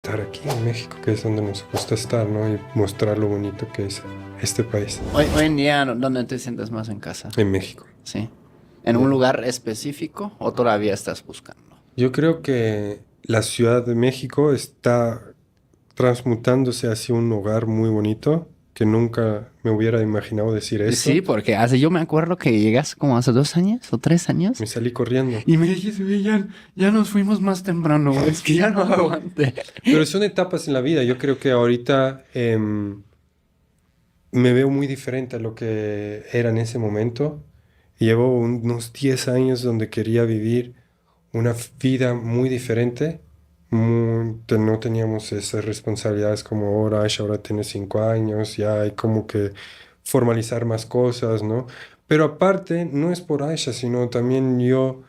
Estar aquí en México, que es donde nos gusta estar, ¿no? Y mostrar lo bonito que es este país, Hoy en día, ¿dónde te sientes más en casa? en México. Sí. ¿En un Eh, lugar específico o todavía estás buscando? Yo creo que la Ciudad de México está transmutándose hacia un hogar muy bonito, que nunca me hubiera imaginado decir Sí, esto. porque yo me acuerdo que llegas como hace 2 años o 3 años Me salí corriendo. y me dijiste, "Güey, ya nos fuimos más temprano, güey, es que ya no aguanté." Pero son etapas en la vida. Yo creo que ahorita me veo muy diferente a lo que era en ese momento. Llevo unos 10 años donde quería vivir una vida muy diferente. No teníamos esas responsabilidades como ahora. Aisha ahora tiene 5 años, ya hay como que formalizar más cosas, ¿no? Pero aparte, no es por Aisha, sino también yo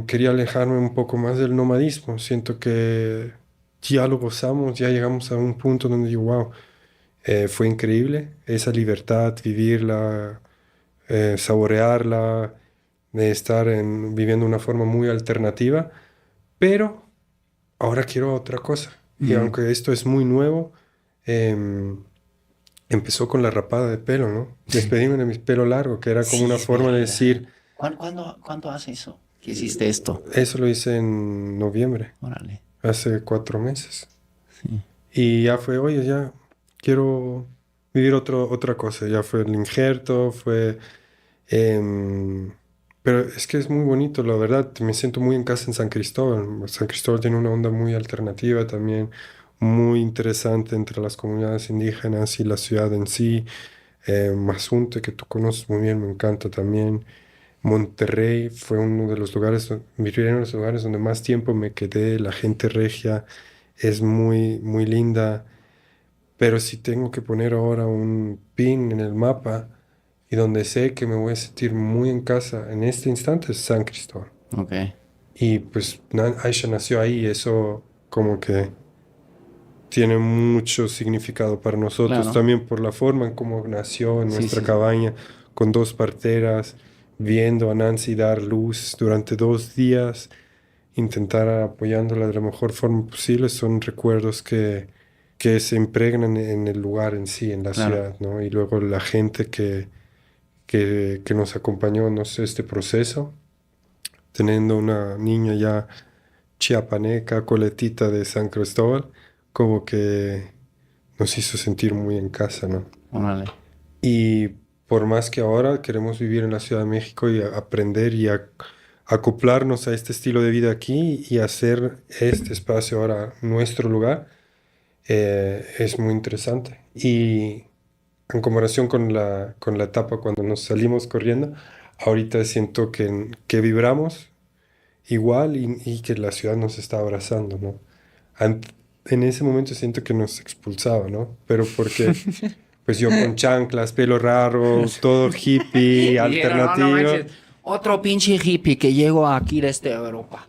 quería alejarme un poco más del nomadismo. Siento que ya lo gozamos, ya llegamos a un punto donde digo, wow, fue increíble esa libertad, vivirla, saborearla, de estar viviendo una forma muy alternativa, pero ahora quiero otra cosa. Y Ujú. aunque esto es muy nuevo, em, empezó con la rapada de pelo, ¿no? Despedirme de mi pelo largo, que era como Sí, una es forma de verdad. decir, ¿Cuándo hace eso? ¿Que hiciste esto? eso lo hice en noviembre, Órale. hace 4 meses. Sí. Y ya fue, oye, ya quiero vivir otra cosa. Ya fue el injerto, fue... em, pero es que es muy bonito, la verdad. Me siento muy en casa en San Cristóbal. San Cristóbal tiene una onda muy alternativa también, muy interesante entre las comunidades indígenas y la ciudad en sí. Mazunte, que tú conoces muy bien, me encanta también. Monterrey fue uno de los lugares, viví en uno de los lugares donde más tiempo me quedé. La gente regia es muy, muy linda. Pero si tengo que poner ahora un pin en el mapa y donde sé que me voy a sentir muy en casa en este instante es San Cristóbal. Ok. Y pues Aisha nació ahí y eso como que tiene mucho significado para nosotros, Claro. también por la forma en cómo nació en Sí, nuestra sí, sí. cabaña con dos parteras, viendo a Nancy dar luz durante 2 días, intentar apoyándola de la mejor forma posible, son recuerdos que se impregnan en el lugar en sí, en la Claro. ciudad, ¿no? Y luego la gente que nos acompañó en este proceso, teniendo una niña ya chiapaneca, coletita de San Cristóbal, como que nos hizo sentir muy en casa, ¿no? Órale. Y por más que ahora queremos vivir en la Ciudad de México y aprender y acoplarnos a este estilo de vida aquí y hacer este espacio ahora nuestro lugar, es muy interesante. Y en comparación con la etapa cuando nos salimos corriendo, ahorita siento que vibramos igual y que la ciudad nos está abrazando, ¿no? Ant- en ese momento siento que nos expulsaba, ¿no? Pero porque pues yo con chanclas, pelo raro, todo hippie, Dijeron, no, no alternativo. manches, otro pinche hippie que llegó aquí de Europa.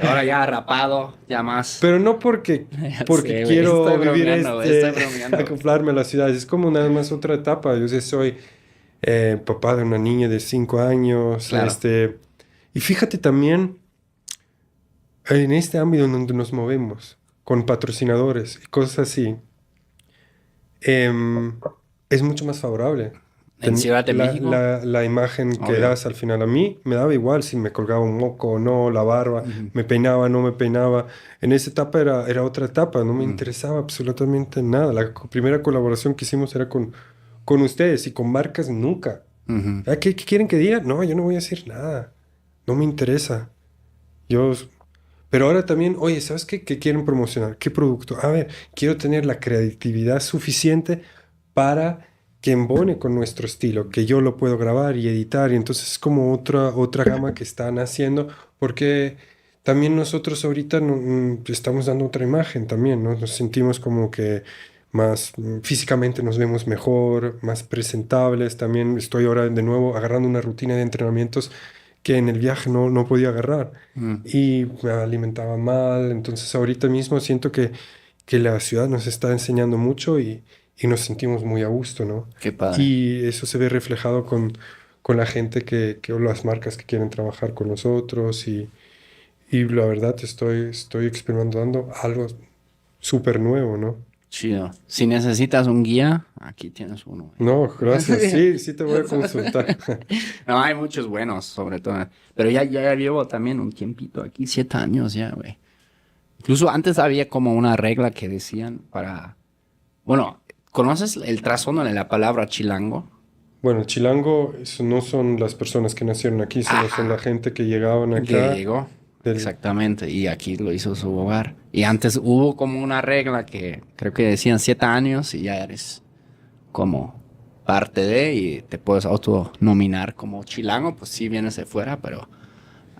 Ahora ya rapado, ya más. Pero no porque, Ya porque sé, güey, estoy quiero vivir bromeando, güey, estoy bromeando. acoplarme a la ciudad. Es como nada más otra etapa. Yo sí soy papá de una niña de 5 años. Claro. Y fíjate también en este ámbito en donde nos movemos, con patrocinadores y cosas así, em, es mucho más favorable. En Ciudad de México, La imagen que obvio. das al final a mí me daba igual si me colgaba un moco o no, la barba, Ujú, me peinaba, no me peinaba. En esa etapa era otra etapa, no me ujú, interesaba absolutamente nada. La primera colaboración que hicimos era con ustedes y con marcas nunca. ujú. Ah, ¿qué quieren que diga? No, yo no voy a decir nada. No me interesa. Yo, pero ahora también, oye, ¿sabes qué? ¿Qué quieren promocionar? ¿Qué producto? A ver, quiero tener la creatividad suficiente para que embone con nuestro estilo, que yo lo puedo grabar y editar. Y entonces es como otra gama que están haciendo, porque también nosotros ahorita estamos dando otra imagen también, ¿no? Nos sentimos como que más físicamente nos vemos mejor, más presentables. También estoy ahora de nuevo agarrando una rutina de entrenamientos que en el viaje no podía agarrar Mm, y me alimentaba mal. Entonces ahorita mismo siento que la ciudad nos está enseñando mucho y nos sentimos muy a gusto, ¿no? qué padre. Y eso se ve reflejado con la gente o las marcas que quieren trabajar con nosotros y la verdad estoy experimentando algo súper nuevo, ¿no? Chido. Si necesitas un guía, aquí tienes uno. No, gracias. Sí, sí te voy a consultar. No, hay muchos buenos, sobre todo. Pero ya llevo también un tiempito aquí, 7 años ya, güey. Incluso antes había como una regla que decían para... Bueno, ¿conoces el trasfondo de la palabra chilango? Bueno, chilango eso no son las personas que nacieron aquí, sino son la Ajá. gente que llegaban Que acá llegó. del... Exactamente. Y aquí lo hizo su hogar. Y antes hubo como una regla que creo que decían 7 años y ya eres como parte de y te puedes autonominar como chilango, pues sí vienes de fuera, pero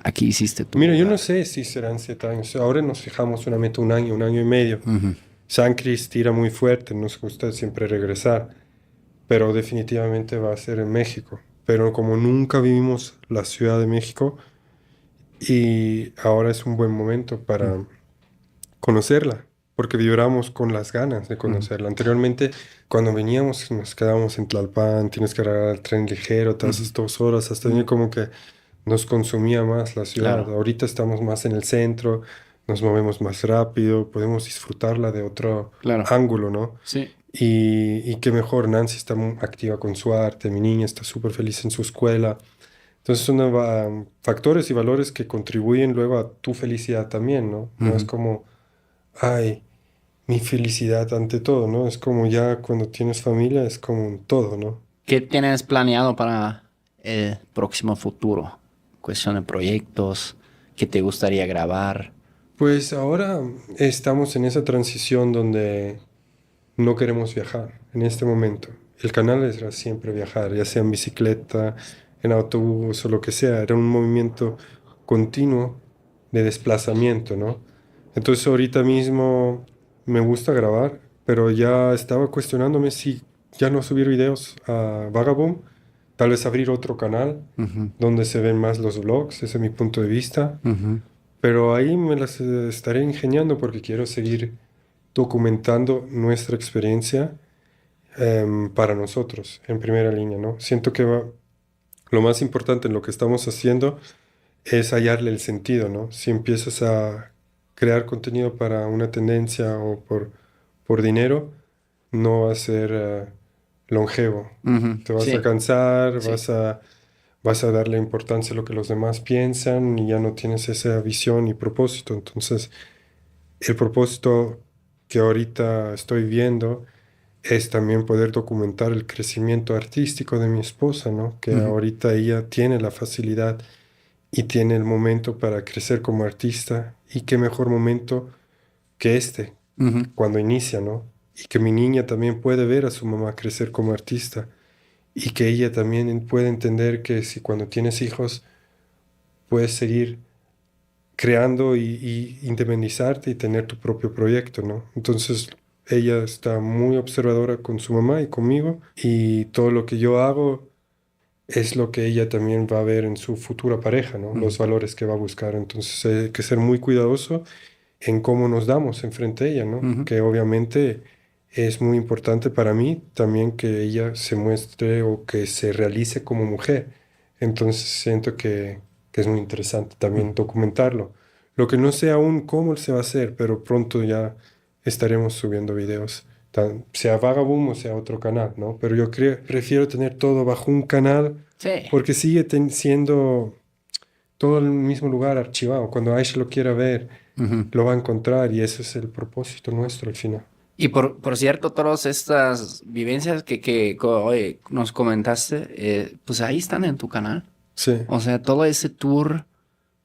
aquí hiciste tu Mira, yo no hogar. sé si serán 7 años. Ahora nos fijamos una meta un año y medio. Ujú. San Cris tira muy fuerte, nos gusta siempre regresar, pero definitivamente va a ser en México. Pero como nunca vivimos la Ciudad de México, y ahora es un buen momento para conocerla, porque vibramos con las ganas de Ujú. conocerla. Anteriormente, cuando veníamos, nos quedábamos en Tlalpan, tienes que agarrar el tren ligero, te Ujú. haces 2 horas, hasta venir como que nos consumía más la ciudad. Claro, Ahorita estamos más en el centro, nos movemos más rápido, podemos disfrutarla de otro claro. ángulo, ¿no? Sí. Y qué mejor, Nancy está muy activa con su arte, mi niña está súper feliz en su escuela. Entonces son factores y valores que contribuyen luego a tu felicidad también, ¿no? No es Ujú. como, ay, mi felicidad ante todo, ¿no? Es como ya cuando tienes familia es como un todo, ¿no? ¿Qué tienes planeado para el próximo futuro? Cuestión de proyectos, ¿qué te gustaría grabar? Pues ahora estamos en esa transición donde no queremos viajar en este momento. El canal era siempre viajar, ya sea en bicicleta, en autobús o lo que sea. Era un movimiento continuo de desplazamiento, ¿no? Entonces ahorita mismo me gusta grabar, pero ya estaba cuestionándome si ya no subir videos a Vagaboom, tal vez abrir otro canal Ujú. donde se ven más los vlogs, ese es mi punto de vista. Ujú. Pero ahí me las estaré ingeniando porque quiero seguir documentando nuestra experiencia para nosotros en primera línea, ¿no? Siento que lo más importante en lo que estamos haciendo es hallarle el sentido, ¿no? Si empiezas a crear contenido para una tendencia o por dinero, no va a ser longevo. Ujú. Te vas a Sí, cansar, sí. vas a darle importancia a lo que los demás piensan y ya no tienes esa visión y propósito. Entonces, el propósito que ahorita estoy viendo es también poder documentar el crecimiento artístico de mi esposa, ¿no? Que Ujú. ahorita ella tiene la facilidad y tiene el momento para crecer como artista y qué mejor momento que este, Ujú. cuando inicia, ¿no? Y que mi niña también puede ver a su mamá crecer como artista y que ella también puede entender que si cuando tienes hijos puedes seguir creando y independizarte y tener tu propio proyecto, ¿no? Entonces ella está muy observadora con su mamá y conmigo y todo lo que yo hago es lo que ella también va a ver en su futura pareja, ¿no? Ujú. Los valores que va a buscar. Entonces hay que ser muy cuidadoso en cómo nos damos enfrente a ella, ¿no? Ujú. Que obviamente es muy importante para mí también que ella se muestre o que se realice como mujer. Entonces siento que es muy interesante también Ujú. documentarlo. Lo que no sé aún cómo se va a hacer, pero pronto ya estaremos subiendo videos, sea Vagaboom o sea otro canal, ¿no? Pero yo prefiero tener todo bajo un canal Sí. porque sigue siendo todo en el mismo lugar archivado. Cuando Aisha lo quiera ver, Ujú. lo va a encontrar y ese es el propósito nuestro al final. Y por cierto, todas estas vivencias oye, nos comentaste, pues ahí están en tu canal. Sí, O sea, todo ese tour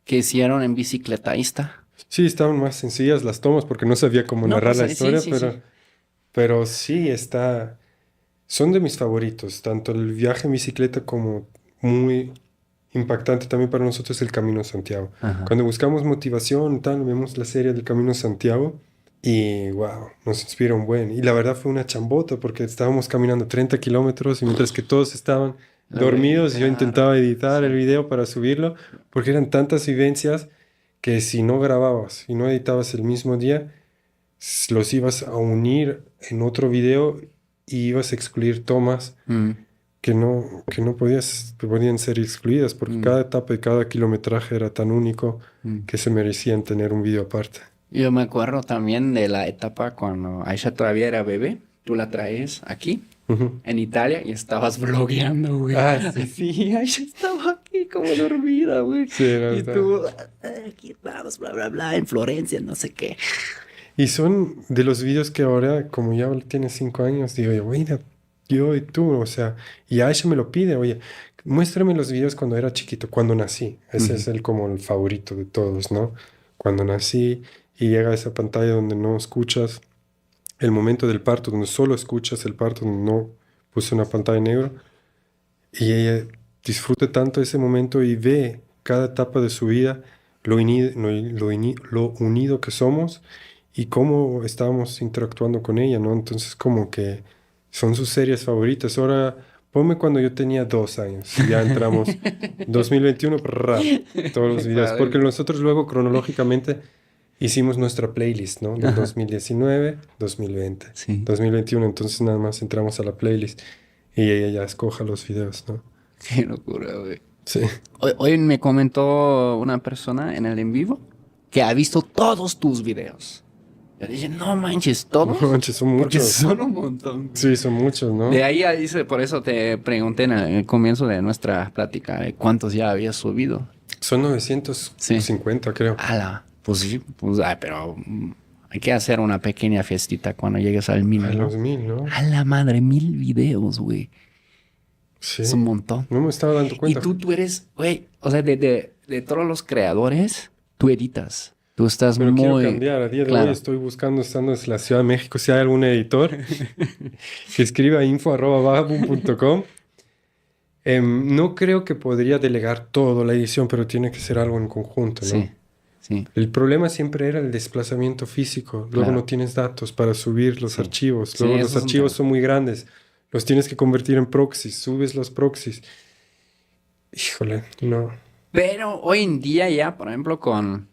que hicieron en bicicleta, ahí está. sí, estaban más sencillas las tomas porque no sabía cómo No, narrar pues la sí, historia, sí, sí. pero sí está, son de mis favoritos, tanto el viaje en bicicleta como muy impactante también para nosotros el Camino a Santiago. Ajá. Cuando buscamos motivación, tal, vemos la serie del Camino a Santiago y wow, nos inspira un buen. Y la verdad fue una chambota porque estábamos caminando 30 kilómetros y mientras que todos estaban Lo de dormidos, yo editar. intentaba editar el Sí. video para subirlo porque eran tantas vivencias que si no grababas y no editabas el mismo día, los ibas a unir en otro video y ibas a excluir tomas Mm. podían ser excluidas porque Mm, cada etapa y cada kilometraje era tan único mm. que se merecían tener un video aparte. Yo me acuerdo también de la etapa cuando Aisha todavía era bebé. Tú la traes aquí, Ujú. en Italia, y estabas vlogueando, güey. Ah, sí. Sí, Aisha estaba aquí como dormida, güey. Sí, era Y verdad. tú, aquí vamos, bla, bla, bla, en Florencia, no sé qué. Y son de los videos que ahora, como ya tienes 5 años, digo, yo, mira, yo y tú, o sea, y Aisha me lo pide, oye, muéstrame los videos cuando era chiquito, cuando nací. Ese Ujú. es como el favorito de todos, ¿no? Cuando nací y llega a esa pantalla donde no escuchas el momento del parto, donde solo escuchas el parto, donde no puse una pantalla en negro, y ella disfruta tanto ese momento y ve cada etapa de su vida, lo unido que somos y cómo estábamos interactuando con ella, ¿no? Entonces como que son sus series favoritas. Ahora, ponme cuando yo tenía 2 años y ya entramos 2021, todos los videos, porque Padre. nosotros luego cronológicamente hicimos nuestra playlist, ¿no? Del Ajá. 2019, 2020, Sí, 2021, entonces nada más entramos a la playlist y ella ya escoja los videos, ¿no? qué locura, güey. Sí. Hoy me comentó una persona en el en vivo que ha visto todos tus videos. Yo dije, no manches, No ¿todos? manches, son Porque muchos. son un montón. Sí, son muchos, De ¿no? ahí ya dice, por eso te pregunté en el comienzo de nuestra plática de cuántos ya habías subido. Son Sí. 950, creo. Ala, pues sí, pues, pero hay que hacer una pequeña fiestita cuando llegues al A 1000, ¿no? los 1000, ¿no? A la madre, 1000 videos, güey. Es un Sí. montón. No me estaba dando Y cuenta. tú eres, güey, o sea, de todos los creadores, tú editas. Tú estás Pero quiero muy cambiar. A día de hoy claro. estoy buscando, estando en la Ciudad de México, si hay algún editor que escriba a info@vagabund.com. No creo que podría delegar todo la edición, pero tiene que ser algo en conjunto, ¿no? Sí, sí, El problema siempre era el desplazamiento físico. Luego no claro. tienes datos para subir los Sí. archivos. Sí, Luego los eso es un archivos tema. son muy grandes. Los tienes que convertir en proxies. Subes los proxies. Híjole, no. Pero hoy en día ya, por ejemplo, con,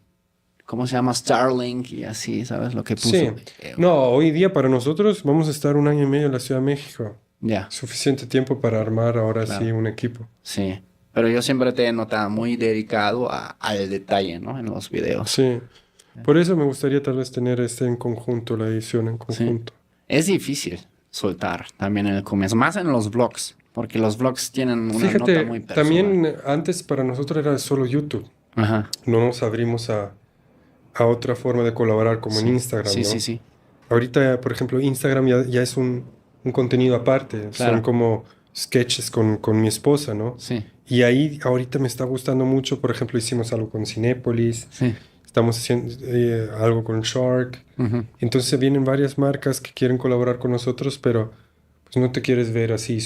¿cómo se llama? Starlink y así, ¿sabes? Lo que Sí. puso. No, hoy día para nosotros vamos a estar 1 año y medio en la Ciudad de México. Ya, Suficiente tiempo para armar ahora sí claro. un equipo. Sí. Pero yo siempre te he notado muy dedicado al detalle, ¿no? En los videos. Sí. Por eso me gustaría tal vez tener en conjunto, la edición en Sí. conjunto. Es difícil soltar también en el comienzo, más en los vlogs, porque los vlogs tienen una nota muy Fíjate, personal. también antes para nosotros era solo YouTube. Ajá. No nos abrimos a otra forma de colaborar como en Sí, Instagram, sí, sí, ¿no? sí. Ahorita, por ejemplo, Instagram ya es un contenido aparte. Son Claro. como sketches con mi esposa, ¿no? Sí, Y ahí ahorita me está gustando mucho. Por ejemplo, hicimos algo con Cinépolis. sí. Estamos haciendo algo con Shark. Ujú. Entonces vienen varias marcas que quieren colaborar con nosotros, pero pues no te quieres ver así.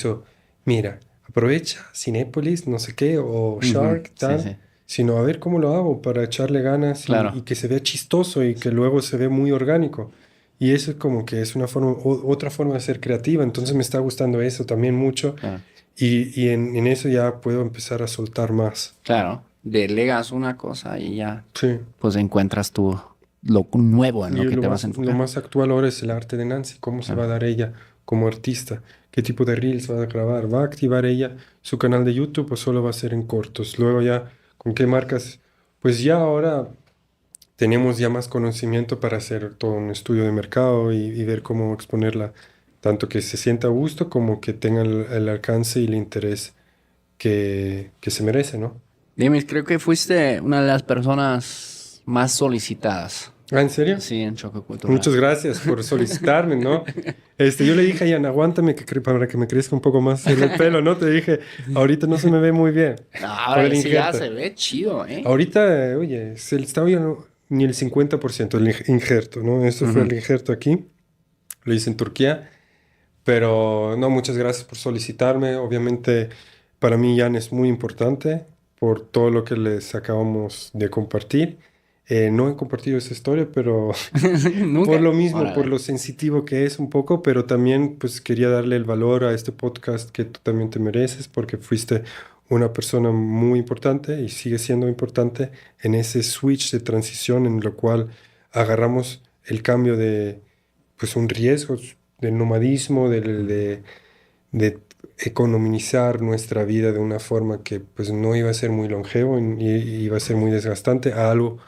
Mira, aprovecha Cinépolis, no sé qué, o Ujú. Shark, Sí, tal, sí. sino a ver cómo lo hago para echarle ganas y Claro. que se vea chistoso y que luego se ve muy orgánico. Y eso es como que es una forma, otra forma de ser creativa. Entonces me está gustando eso también mucho. Claro. Y en eso ya puedo empezar a soltar más. Claro. Delegas una cosa y ya, Sí. pues encuentras lo nuevo en Y lo que te vas a lo enfocar. más actual ahora es el arte de Nancy. ¿Cómo se va a Claro. dar ella como artista? ¿Qué tipo de reels va a grabar? ¿Va a activar ella su canal de YouTube o solo va a ser en cortos? Luego ya, ¿con qué marcas? Pues ya ahora tenemos ya más conocimiento para hacer todo un estudio de mercado y ver cómo exponerla, tanto que se sienta a gusto como que tenga el alcance y el interés que se merece, ¿no? Dimis, creo que fuiste una de las personas más solicitadas. Ah, ¿en serio? Sí, en Choque Cultural. Muchas gracias por solicitarme, ¿no? Yo le dije a Ian, aguántame para que me crezca un poco más el pelo, ¿no? Te dije, ahorita no se me ve muy bien No, por ahora el sí ya injerto. se ve chido, ¿eh? Ahorita, oye, se le está oyendo ni el 50% del injerto, ¿no? Esto fue Ujú. el injerto aquí, lo hice en Turquía, pero no, muchas gracias por solicitarme. Obviamente, para mí Ian es muy importante por todo lo que les acabamos de compartir. No he compartido esa historia, pero Nunca. por lo mismo, por Órale. lo sensitivo que es un poco, pero también pues quería darle el valor a este podcast que tú también te mereces porque fuiste una persona muy importante y sigue siendo importante en ese switch de transición en lo cual agarramos el cambio de pues un riesgo del nomadismo, de economizar nuestra vida de una forma que pues no iba a ser muy longevo y iba a ser muy desgastante a algo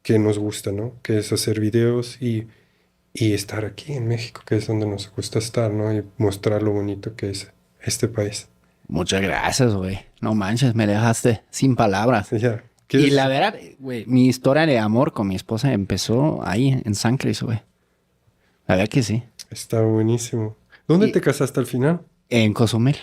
que nos gusta, ¿no? Que es hacer videos y estar aquí en México, que es donde nos gusta estar, ¿no? Y mostrar lo bonito que es este país. Muchas gracias, güey. No manches, me dejaste sin palabras. Ya, Y ¿quieres? la verdad, güey, mi historia de amor con mi esposa empezó ahí, en San Cris, güey. La verdad que sí. Está buenísimo. ¿Dónde Y te casaste al final? en Cozumel.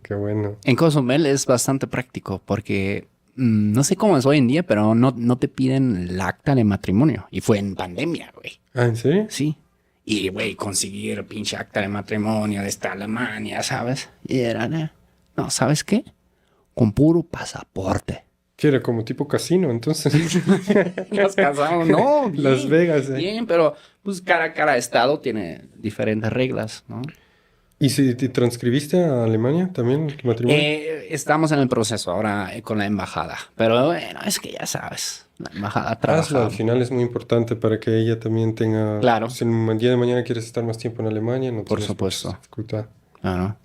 Qué bueno. En Cozumel es bastante práctico porque no sé cómo es hoy en día, pero no te piden el acta de matrimonio. Y fue en pandemia, güey. Ah, ¿en serio? Sí. Y, güey, conseguir pinche acta de matrimonio de esta Alemania, ¿sabes? Y era, no, ¿sabes qué? Con puro pasaporte. Que era como tipo casino, entonces. Nos casamos, no, bien. Las Vegas, ¿eh? Bien, pero pues cada estado tiene diferentes reglas, ¿no? ¿Y si te transcribiste a Alemania también el matrimonio? Estamos en el proceso ahora con la embajada, pero bueno, es que ya sabes, la embajada Hazlo, trabaja. al final es muy importante para que ella también tenga... Claro. Si el día de mañana quieres estar más tiempo en Alemania, no Por tienes mucha supuesto. dificultad. Claro.